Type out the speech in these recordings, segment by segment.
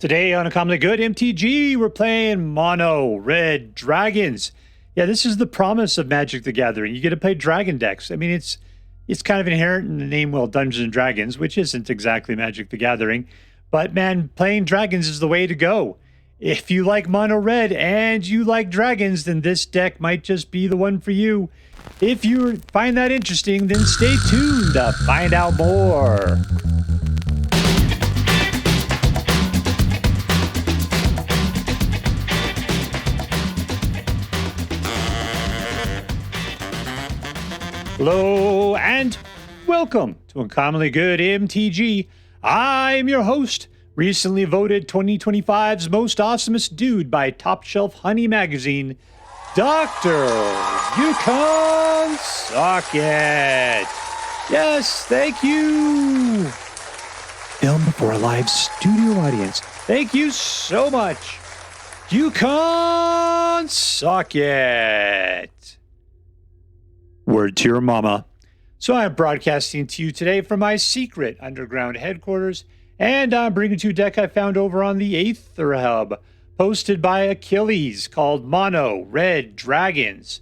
Today on Uncommonly Good MTG, we're playing Mono Red Dragons. Yeah, this is the promise of Magic the Gathering. You get to play dragon decks. I mean, it's kind of inherent in the name, well, Dungeons and Dragons, which isn't exactly Magic the Gathering. But man, playing dragons is the way to go. If you like Mono Red and you like dragons, then this deck might just be the one for you. If you find that interesting, then stay tuned to find out more. Hello and welcome to Uncommonly Good MTG. I'm your host, recently voted 2025's most awesomest dude by Top Shelf Honey Magazine, Dr. Yukon Socket. Yes, thank you. Film before a live studio audience. Thank you so much. Yukon Socket. Word to your mama. So I'm broadcasting to you today from my secret underground headquarters, and I'm bringing to you a deck I found over on the Aether Hub, posted by Achilles, called Mono Red Dragons.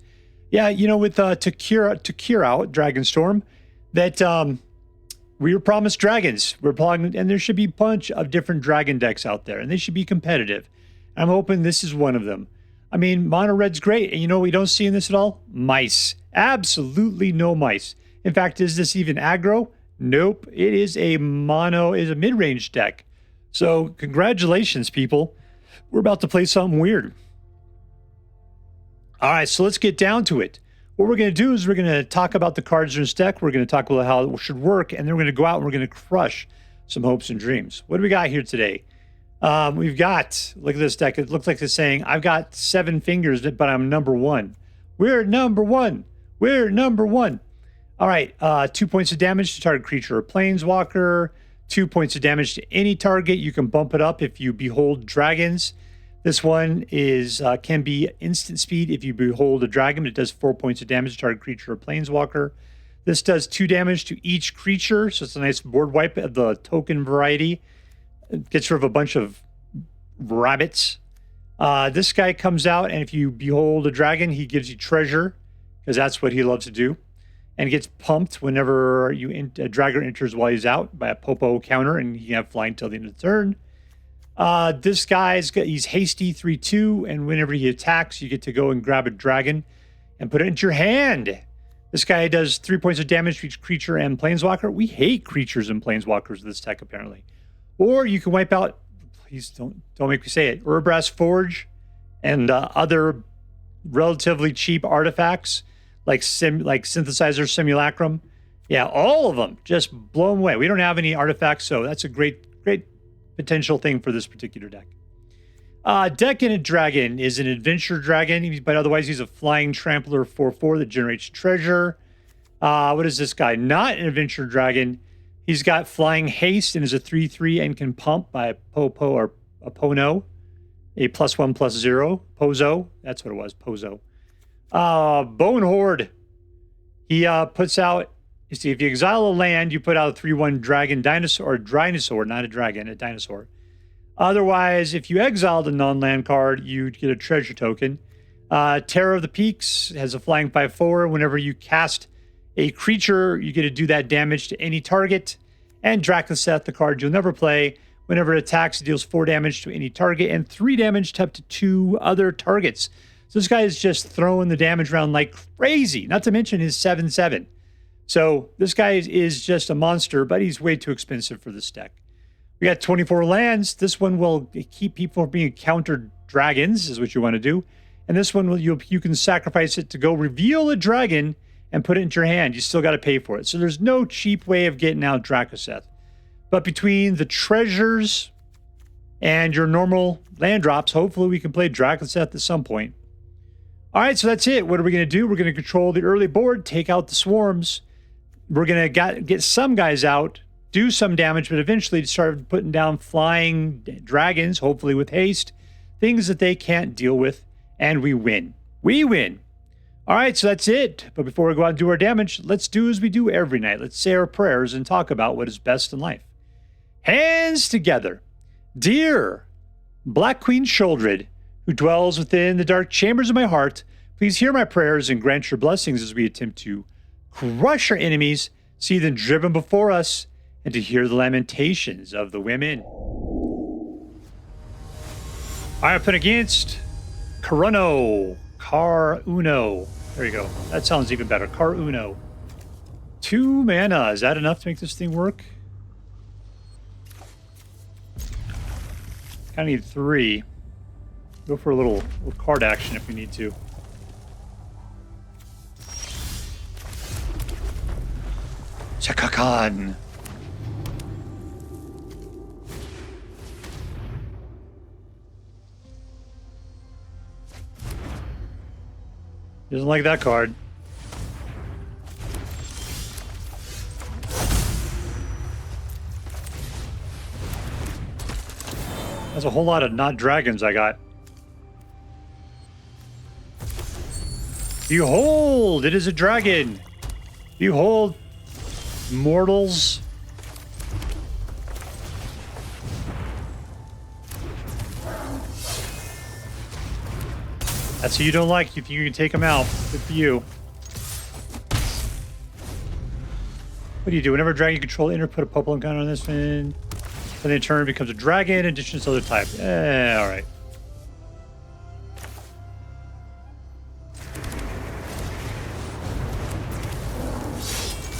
Yeah, you know, with Takira out Dragonstorm, that we were promised dragons. We're plugging, and there should be a bunch of different dragon decks out there, and they should be competitive. I'm hoping this is one of them. I mean, Mono Red's great, and you know what we don't see in this at all? Mice. Absolutely no mice. In fact, is this even aggro? Nope. It is a mid-range deck. So congratulations, people. We're about to play something weird. All right, so let's get down to it. What we're going to do is we're going to talk about the cards in this deck. We're going to talk about how it should work, and then we're going to go out and we're going to crush some hopes and dreams. What do we got here today? We've got, look at this deck. It looks like it's saying, I've got 7 fingers, but I'm number 1. We're number 1. We're number 1. All right, 2 points of damage to target creature or planeswalker. 2 points of damage to any target. You can bump it up if you behold dragons. This one is can be instant speed if you behold a dragon. It does 4 points of damage to target creature or planeswalker. This does 2 damage to each creature, so it's a nice board wipe of the token variety. It gets rid of a bunch of rabbits. This guy comes out, and if you behold a dragon, he gives you treasure, because that's what he loves to do. And gets pumped whenever a dragger enters while he's out by a Popo counter, and he can have flying till the end of the turn. This he's hasty 3/2, and whenever he attacks, you get to go and grab a dragon and put it into your hand. This guy does 3 points of damage to each creature and planeswalker. We hate creatures and planeswalkers with this deck, apparently. Or you can wipe out, please don't make me say it, Urbrass Forge and other relatively cheap artifacts like Synthesizer Simulacrum. Yeah, all of them, just blow them away. We don't have any artifacts, so that's a great potential thing for this particular deck. Decadent Dragon is an adventure dragon, but otherwise he's a flying trampler 4/4 that generates treasure. What is this guy? Not an adventure dragon. He's got flying haste and is a 3/3 and can pump by a Popo or a Pono. A +1/+0. Pozo. That's what it was. Pozo. Bonehoard. He puts out, you see, if you exile a land, you put out a 3/1 dragon dinosaur, or dinosaur, not a dragon, a dinosaur. Otherwise, if you exiled a non-land card, you'd get a treasure token. Terror of the Peaks has a flying 5/4. Whenever you cast a creature, you get to do that damage to any target. And Dragonstorm, the card you'll never play. Whenever it attacks, it deals 4 damage to any target and 3 damage to up to 2 other targets. So this guy is just throwing the damage around like crazy, not to mention his 7/7. So this guy is just a monster, but he's way too expensive for this deck. We got 24 lands. This one will keep people from being countered dragons, is what you want to do. And this one, you can sacrifice it to go reveal a dragon and put it into your hand. You still got to pay for it. So there's no cheap way of getting out Dragoseth. But between the treasures and your normal land drops, hopefully we can play Dragoseth at some point. All right, so that's it. What are we going to do? We're going to control the early board, take out the swarms. We're going to get some guys out, do some damage, but eventually start putting down flying dragons, hopefully with haste, things that they can't deal with, and we win. We win. All right, so that's it. But before we go out and do our damage, let's do as we do every night. Let's say our prayers and talk about what is best in life. Hands together. Dear Black Queen Shuldred, who dwells within the dark chambers of my heart, please hear my prayers and grant your blessings as we attempt to crush our enemies, see them driven before us, and to hear the lamentations of the women. I up against Karuno. There you go. That sounds even better. Karuno. 2 mana. Is that enough to make this thing work? I need 3. Go for a little card action if we need to. Sarkhan. Doesn't like that card. That's a whole lot of not dragons I got. Behold, it is a dragon. Behold, mortals. That's who you don't like. You think you can take them out. Good for you. What do you do? Whenever a dragon you control, enter, put a purple encounter on this one. Then in turn becomes a dragon in addition to other type. Alright.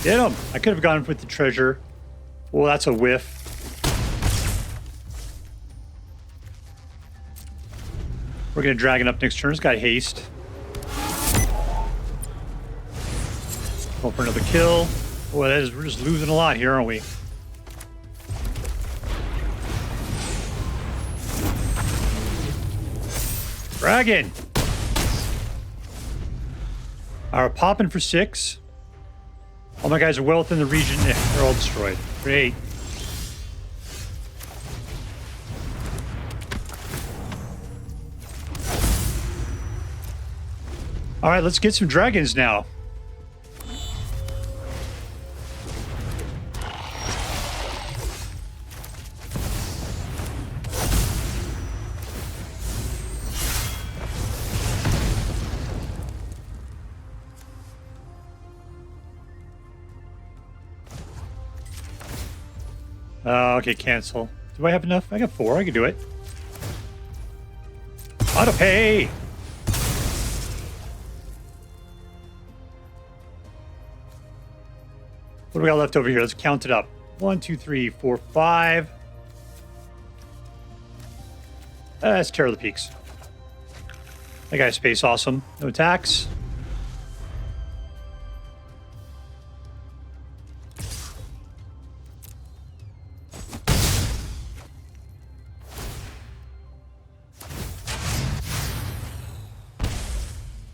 Get him! I could have gone with the treasure. Well, that's a whiff. We're going to dragon up next turn. It's got haste. Going for another kill. Boy, we're just losing a lot here, aren't we? Dragon! Alright, popping for 6. All my guys are well within the region. Yeah, they're all destroyed. Great. Alright, let's get some dragons now. Okay, cancel. Do I have enough? I got 4. I can do it. Auto pay! What do we got left over here? Let's count it up. 1, 2, 3, 4, 5. Let's Terror of the Peaks. That guy's space awesome. No attacks.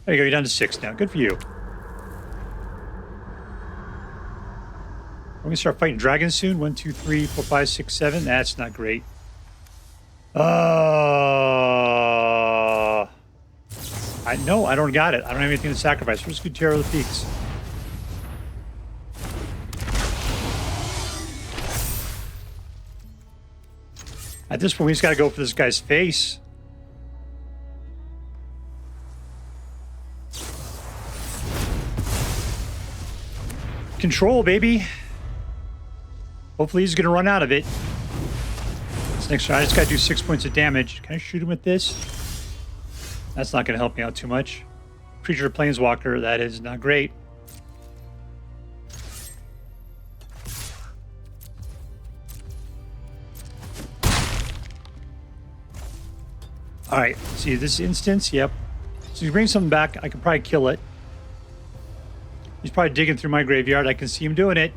There you go, you're down to 6 now. Good for you. We're going to start fighting dragons soon. 1, 2, 3, 4, 5, 6, 7. That's not great. No, I don't got it. I don't have anything to sacrifice. We're just going to Terror of the Peaks. At this point, we just got to go for this guy's face. Control, baby. Hopefully he's going to run out of it. This next round, I just got to do 6 points of damage. Can I shoot him with this? That's not going to help me out too much. Creature Planeswalker, that is not great. All right, see this instance? Yep. So you bring something back, I can probably kill it. He's probably digging through my graveyard. I can see him doing it.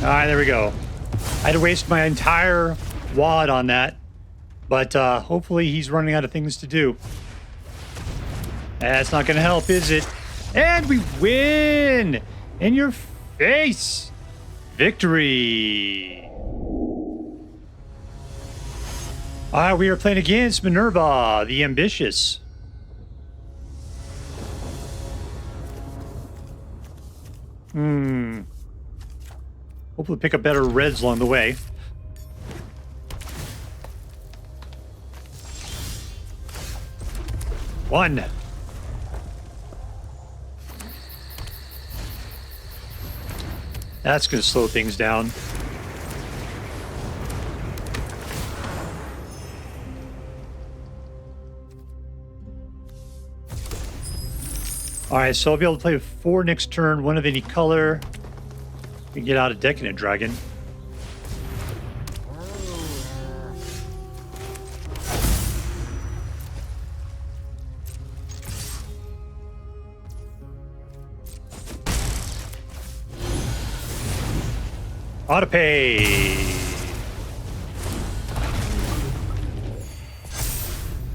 All right, there we go. I had to waste my entire wad on that, but hopefully he's running out of things to do. That's not going to help, is it? And we win! In your face! Victory! All right, we are playing against Minerva, the Ambitious. Hopefully pick up better reds along the way. One. That's going to slow things down. All right, so I'll be able to play 4 next turn, 1 of any color. We can get out a Decadent Dragon. Autopay.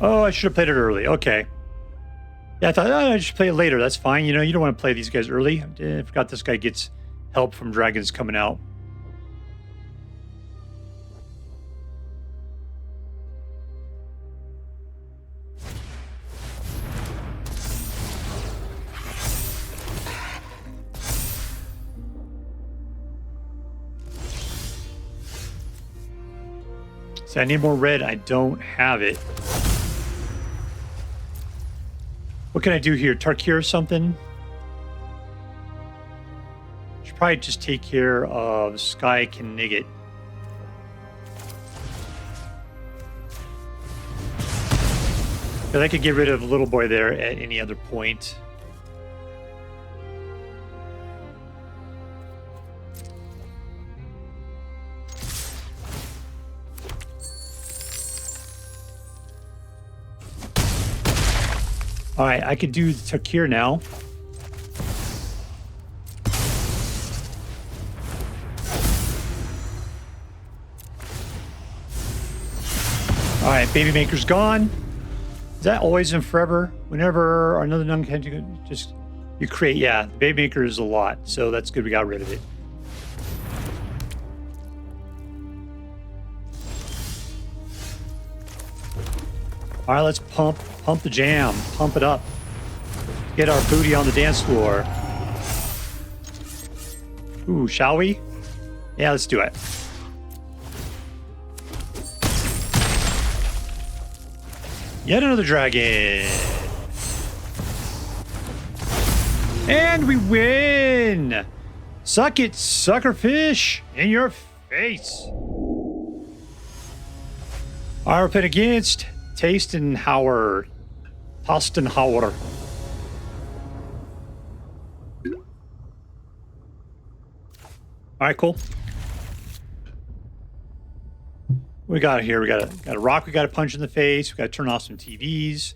Oh, I should have played it early. Okay. Yeah, I thought, oh, I should play it later. That's fine. You know, you don't want to play these guys early. I forgot this guy gets help from dragons coming out. So I need more red. I don't have it. What can I do here? Tarkir or something? Should probably just take care of Sky Knigget. But I could get rid of Little Boy there at any other point. All right, I could do Tarkir now. All right, Baby Maker's gone. Is that always and forever? Whenever another nun can just you create, yeah, the Baby Maker is a lot, so that's good. We got rid of it. All right, let's pump the jam, pump it up. Get our booty on the dance floor. Ooh, shall we? Yeah, let's do it. Yet another dragon. And we win! Suck it, suckerfish, in your face. All right, we're playing against tastenhauer. All right, cool. We got here. We got a rock. We got to punch in the face. We got to turn off some TVs.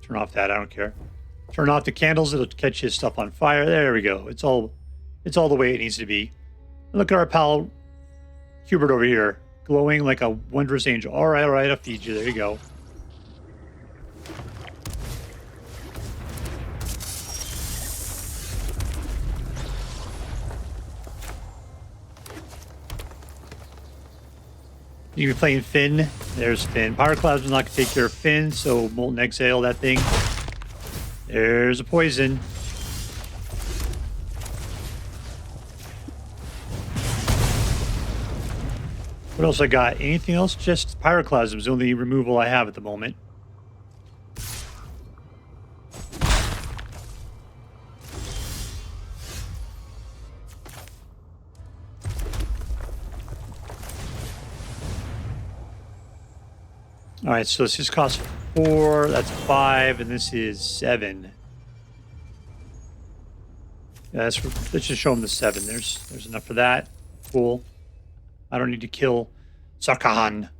Turn off that. I don't care. Turn off the candles. It'll catch his stuff on fire. There we go. It's all the way it needs to be. Look at our pal Hubert over here, glowing like a wondrous angel. All right. I'll feed you. There you go. You can be playing Finn. There's Finn. Pyroclasm is not going to take care of Finn, so Molten Exhale that thing. There's a poison. What else I got? Anything else? Just Pyroclasm is the only removal I have at the moment. All right, so this just costs 4, that's 5, and this is 7. Yeah, let's just show them the 7. There's enough for that. Cool. I don't need to kill Sarkhan.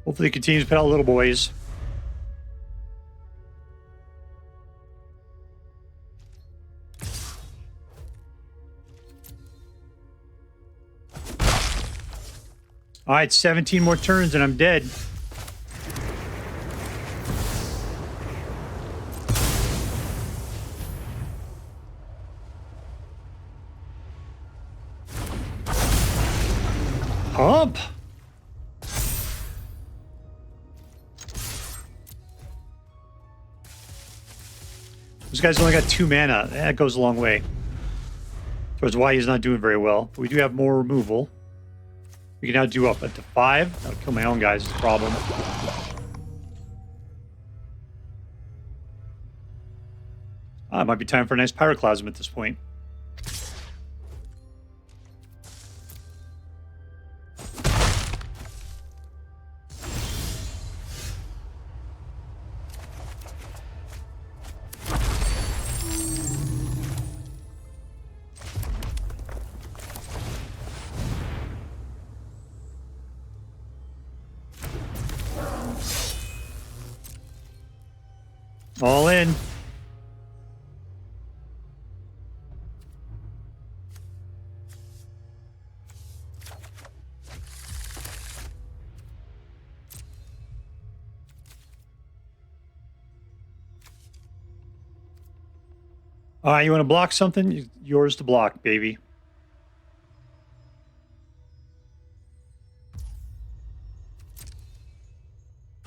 Hopefully it continues to put out little boys. All right, 17 more turns and I'm dead. Pump. This guy's only got 2 mana. That goes a long way towards why he's not doing very well. But we do have more removal. We can now do up to 5. That'll kill my own guys. Is the problem. It might be time for a nice Pyroclasm at this point. All in. All right, you want to block something? Yours to block, baby.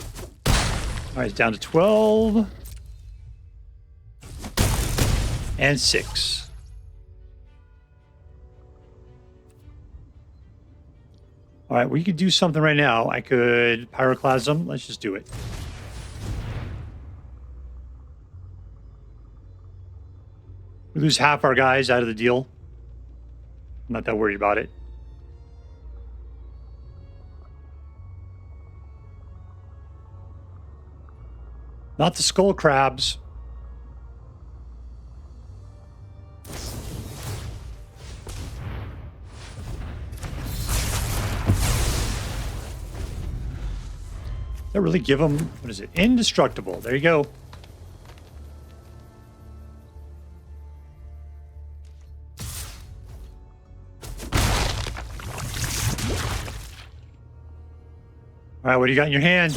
All right, it's down to 12. And 6. All right, we could do something right now. I could Pyroclasm. Let's just do it. We lose half our guys out of the deal. I'm not that worried about it. Not the skull crabs. That really give them, what is it? Indestructible. There you go. All right, what do you got in your hand?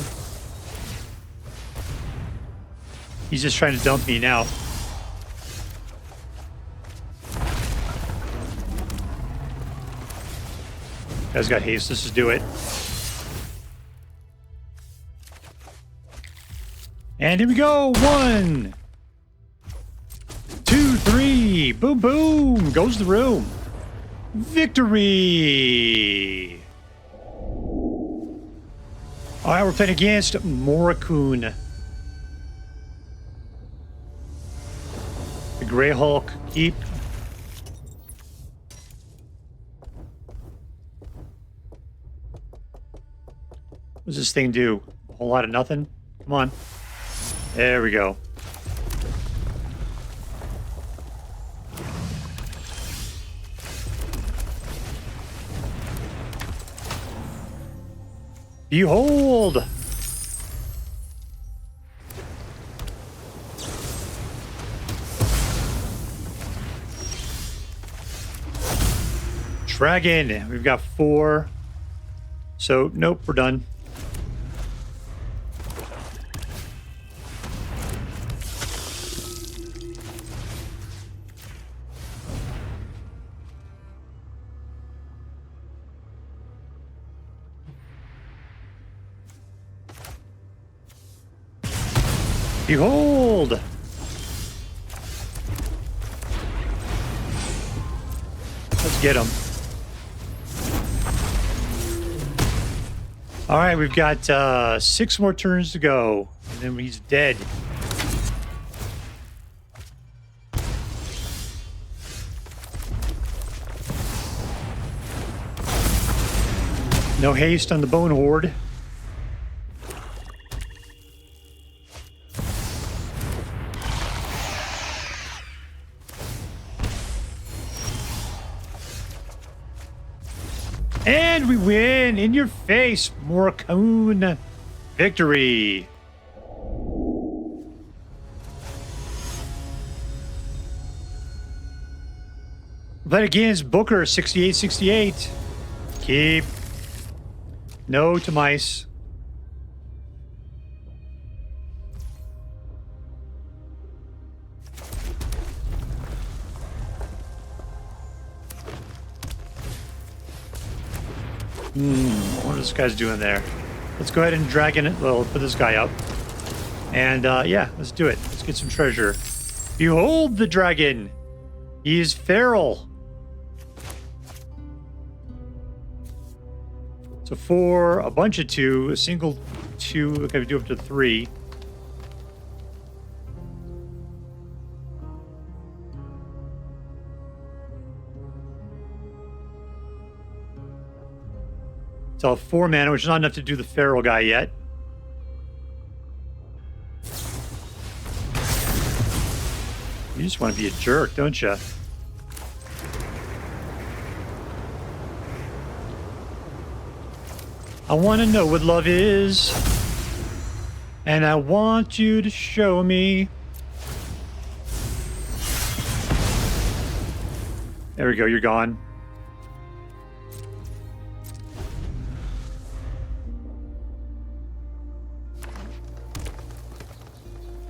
He's just trying to dump me now. Guy's got haste. Let's just do it. And here we go. 1, 2, 3. Boom, boom. Goes the room. Victory. All right, we're playing against Morikun. The Grey Hulk. Keep. What does this thing do? A whole lot of nothing? Come on. There we go. Behold! Dragon. We've got 4. So, nope, we're done. Behold! Let's get him. All right, we've got 6 more turns to go, and then he's dead. No haste on the Bonehoard. And we win! In your face, Morikun. Victory! But against Booker, 68-68. Keep. No to mice. What this guy's doing there? Let's go ahead and drag in it. Well, put this guy up. And yeah, let's do it. Let's get some treasure. Behold the dragon. He is feral. So for a bunch of 2, a single 2, okay, we do up to 3. So 4 mana, which is not enough to do the feral guy yet. You just want to be a jerk, don't you? I want to know what love is. And I want you to show me. There we go, you're gone.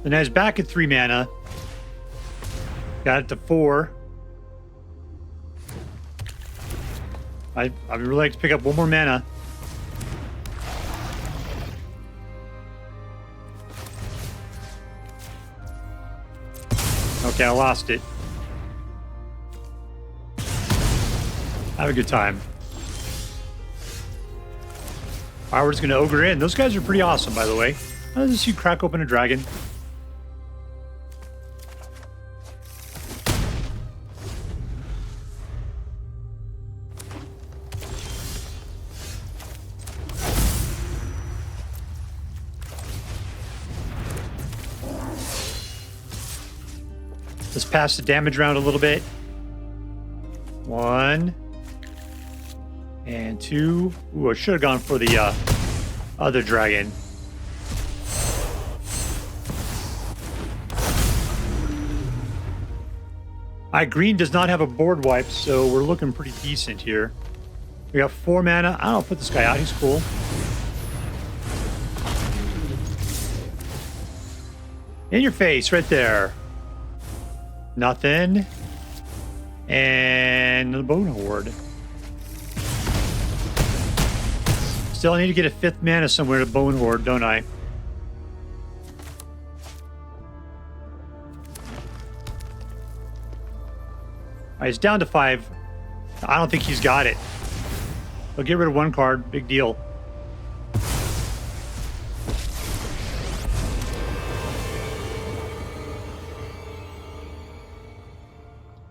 And now he's back at 3 mana. Got it to 4. I would really like to pick up 1 more mana. Okay, I lost it. Have a good time. Alright, we're just gonna ogre in. Those guys are pretty awesome, by the way. How does you crack open a dragon? Let's pass the damage around a little bit. 1 and 2. Ooh, I should have gone for the other dragon. Green does not have a board wipe, so we're looking pretty decent here. We got 4 mana. I don't put this guy out. He's cool. In your face, right there. Nothing. And the Bonehoard. Still, I need to get a 5th mana somewhere to Bonehoard, don't I? Alright, he's down to 5. I don't think he's got it. I'll get rid of 1 card. Big deal.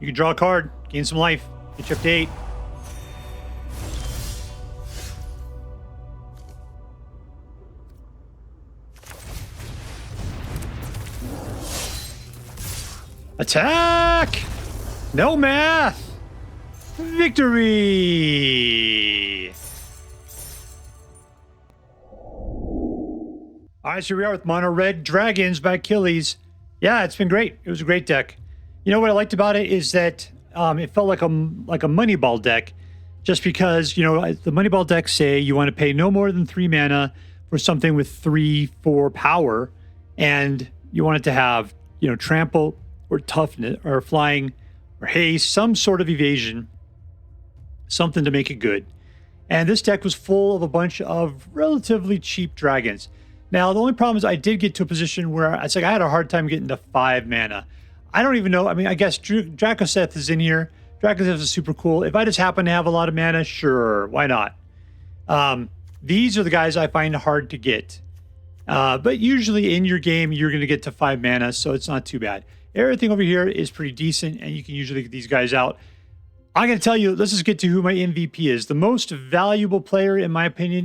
You can draw a card, gain some life, get you up to 8. Attack! No math! Victory! Alright, so here we are with Mono Red Dragons by Achilles. Yeah, it's been great. It was a great deck. You know what I liked about it is that it felt like a Moneyball deck, just because, you know, the Moneyball decks say you want to pay no more than 3 mana for something with 3/4 power, and you want it to have, you know, trample or toughness or flying or haste, some sort of evasion, something to make it good. And this deck was full of a bunch of relatively cheap dragons. Now, the only problem is I did get to a position where it's like I had a hard time getting to 5 mana. I don't even know. I mean, I guess Dracoseth is in here. Dracoseth is super cool. If I just happen to have a lot of mana, sure, why not? These are the guys I find hard to get. But usually in your game, you're going to get to 5 mana, so it's not too bad. Everything over here is pretty decent, and you can usually get these guys out. I'm going to tell you, let's just get to who my MVP is. The most valuable player, in my opinion,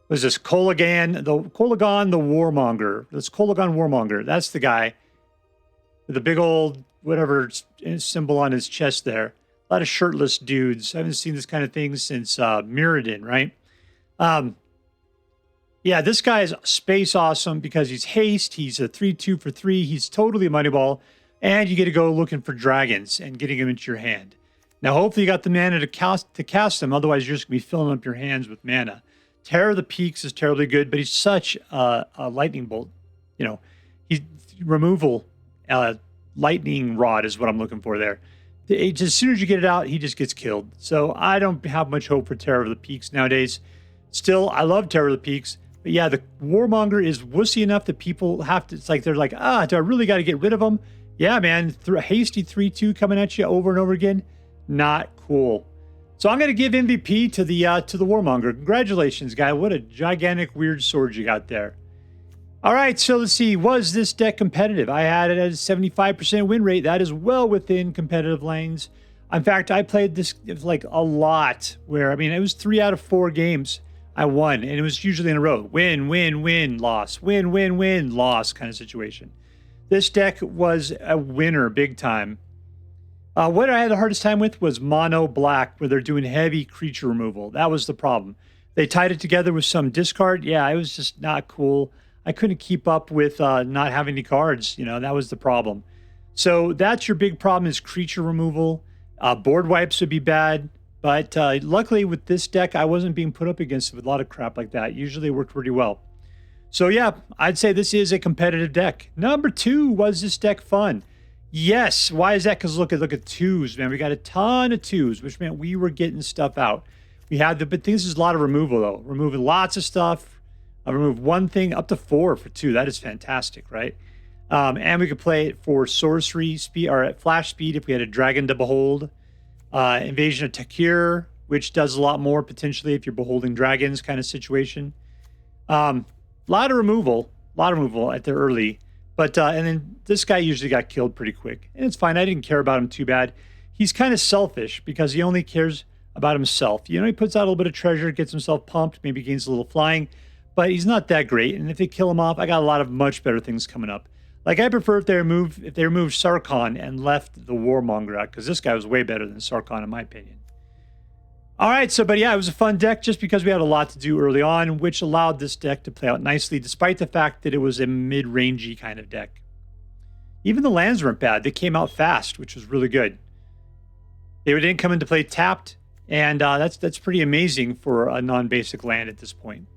was this Kolaghan the Warmonger. This Kolaghan Warmonger. That's the guy with the big old whatever symbol on his chest there. A lot of shirtless dudes. I haven't seen this kind of thing since Mirrodin, right? Yeah, this guy is space awesome because he's haste. He's a 3/2 for 3. He's totally a Moneyball. And you get to go looking for dragons and getting them into your hand. Now, hopefully you got the mana to cast them. Otherwise, you're just going to be filling up your hands with mana. Terror of the Peaks is terribly good, but he's such a lightning bolt. You know, he's removal. Lightning Rod is what I'm looking for there. as soon as you get it out, he just gets killed. So I don't have much hope for Terror of the Peaks nowadays. Still, I love Terror of the Peaks. But yeah, the Warmonger is wussy enough that people have to, it's like, they're like, do I really got to get rid of him? Yeah, man, hasty 3-2 coming at you over and over again. Not cool. So I'm going to give MVP to the Warmonger. Congratulations, guy. What a gigantic, weird sword you got there. All right, so let's see. Was this deck competitive? I had it at a 75% win rate. That is well within competitive lanes. In fact, I played this like a lot where, I mean, it was 3 out of 4 games I won, and it was usually in a row. Win, win, win, loss. Win, win, win, loss kind of situation. This deck was a winner big time. What I had the hardest time with was mono black, where they're doing heavy creature removal. That was the problem. They tied it together with some discard. Yeah, it was just not cool. I couldn't keep up with not having any cards. You know, that was the problem. So that's your big problem is creature removal. Board wipes would be bad. But luckily with this deck, I wasn't being put up against it with a lot of crap like that. Usually it worked pretty well. So yeah, I'd say this is a competitive deck. Number 2, was this deck fun? Yes. Why is that? Because look at 2s, man. We got a ton of 2s, which meant we were getting stuff out. We had but this is a lot of removal though. Removing lots of stuff. I removed 1 thing up to 4 for 2. That is fantastic, right? And we could play it for sorcery speed or at flash speed if we had a dragon to behold. Invasion of Tarkir, which does a lot more potentially if you're beholding dragons kind of situation. A lot of removal at the early. But and then this guy usually got killed pretty quick. And it's fine. I didn't care about him too bad. He's kind of selfish because he only cares about himself. You know, he puts out a little bit of treasure, gets himself pumped, maybe gains a little flying. But he's not that great. And if they kill him off, I got a lot of much better things coming up. Like I prefer if they removed Sarkhan and left the Warmonger out, because this guy was way better than Sarkhan in my opinion. All right, but yeah, it was a fun deck just because we had a lot to do early on, which allowed this deck to play out nicely, despite the fact that it was a mid-rangey kind of deck. Even the lands weren't bad. They came out fast, which was really good. They didn't come into play tapped, and that's pretty amazing for a non-basic land at this point.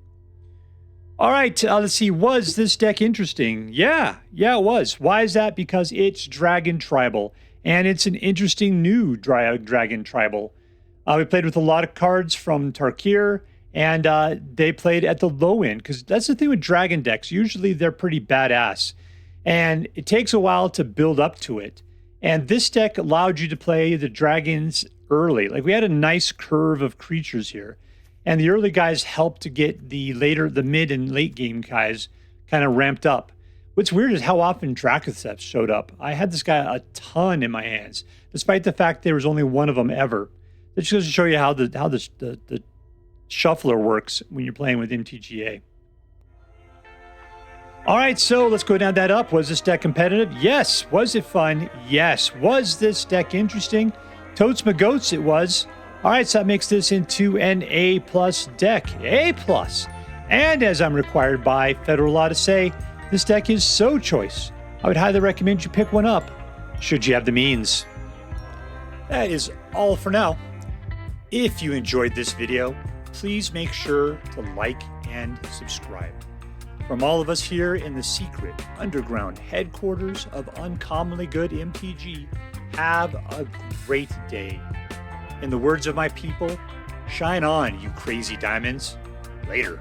All right, let's see. Was this deck interesting? Yeah, it was. Why is that? Because it's Dragon Tribal, and it's an interesting new Dragon Tribal. We played with a lot of cards from Tarkir, and they played at the low end, because that's the thing with Dragon decks. Usually they're pretty badass, and it takes a while to build up to it. And this deck allowed you to play the dragons early. Like, we had a nice curve of creatures here. And the early guys helped to get the mid and late game guys kind of ramped up. What's weird is how often Dragonstorm showed up. I had this guy a ton in my hands, despite the fact there was only 1 of them ever. That just goes to show you how the shuffler works when you're playing with MTGA. All right, so let's go down that up. Was this deck competitive? Yes. Was it fun? Yes. Was this deck interesting? Totes my goats, it was. All right, so that makes this into an A+ deck. A+. And as I'm required by federal law to say, this deck is so choice. I would highly recommend you pick one up, should you have the means. That is all for now. If you enjoyed this video, please make sure to like and subscribe. From all of us here in the secret underground headquarters of Uncommonly Good MTG, have a great day. In the words of my people, shine on, you crazy diamonds. Later.